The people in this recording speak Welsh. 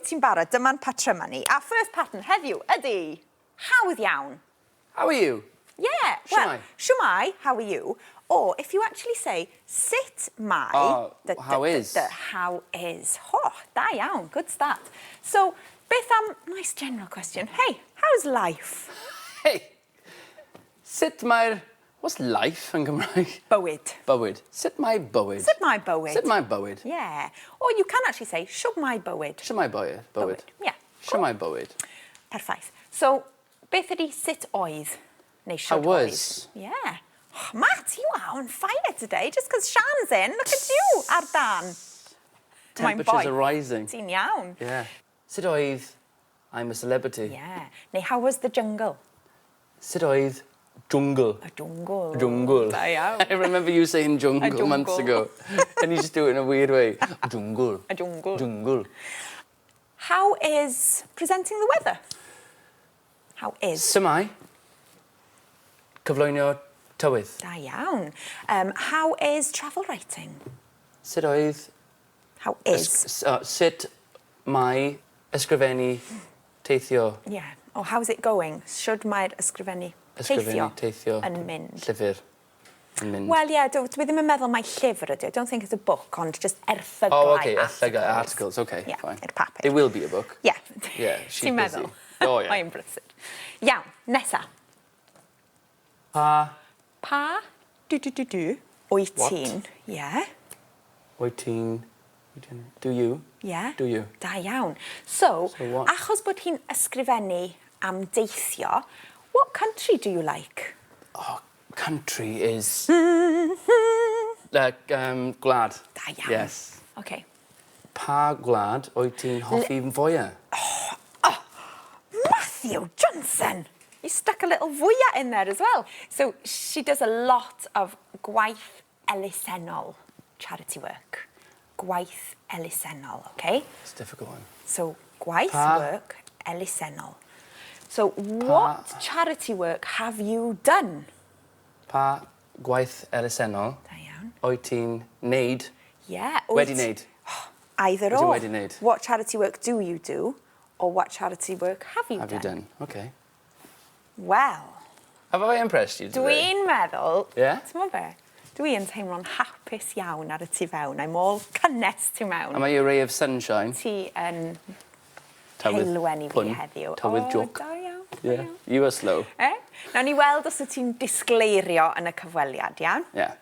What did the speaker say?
ti'n barod, dyma'n patrymau ni. Our first pattern heddiw ydy, hawdd iawn. How are you? Yeah, well, Shwmai. shwmai, how are you? Or if you actually say, sit mai... Oh, how is? How is. Oh, da iawn, good start. So, beth am, nice general question. Hey, how's life? Hey, sut mae'r... What's life in Cymraeg? Bywyd. Bywyd. Sut mae bywyd? Sut mae bywyd? Sut mae bywyd? Yeah. Or you can actually say, shwb mae bywyd. Sut mae bywyd? Bywyd. Yeah. Sut mae bywyd? Perffaith. So, beth ydy sut oedd? Neu How should was? oedd? Yeah. Oh, Matt, you are on fire today, just because Sian's in. Look at you, ar dan. Temperatures are rising. Ti'n iawn. Yeah. Sut oedd I'm a celebrity? Yeah. Neu how was the jungle? Sut oedd jungle? A jungle. Jungle. Da iawn. I remember you saying jungle months ago. And you just do it in a weird way. Jungle. A jungle. Jungle. How is presenting the weather? How is? Symai. Cyflwyno tywydd. Da iawn. How is travel writing? Sut oedd... How is? Sut mae ysgrifennu teithio? Yeah. Or how's it going? Should mae'r ysgrifennu Ysgrifennu teithio. yn mynd? Llyfr. Yn mynd. Well, yeah, dwi ddim yn meddwl mai llyfr ydy. I don't think it's a book, ond just erthyglau. Oh, okay, erthyglau, articles, okay, yeah, fine. I'r papur. It will be a book. Yeah. Yeah, she's Ti'n busy. meddwl? Oh, yeah. Mae'n brysur. Iawn, nesa. Pa. Pa, du. Wyt ti'n? Yeah. Wyt ti'n... Do you? Yeah. Do you? Da iawn. So what? Achos bod hi'n ysgrifennu am deithio, what country do you like? Oh, country is... gwlad. Da iawn. Yes. Okay. Pa gwlad wyt ti'n hoffi fwyaf? Oh, Matthew Johnson! You stuck a little fwyaf in there as well. So she does a lot of gwaith elusennol charity work. Gwaith elusennol, okay? It's a difficult one. So gwaith work elusennol. So what charity work have you done? Pa gwaith elusennol Da iawn. wyt ti'n neud? Yeah. Wedi neud? Either Wyt ti or. wedi neud? What charity work do you do? Or what charity work have you done? Have you done? Okay. Well, Have I impressed you today? dwi'n meddwl... Yeah? T'mo be? Dwi'n teimlo'n hapus iawn ar y tu fewn. I'm all cynnes tu mewn. Am I a ray of sunshine? Ti yn Tywydd heilwen i fi pun, heddiw. tywydd joke. Da iawn. Yeah. You were slow. Nawn ni weld os wyt ti'n disgleirio yn y cyfweliad, iawn? Yeah.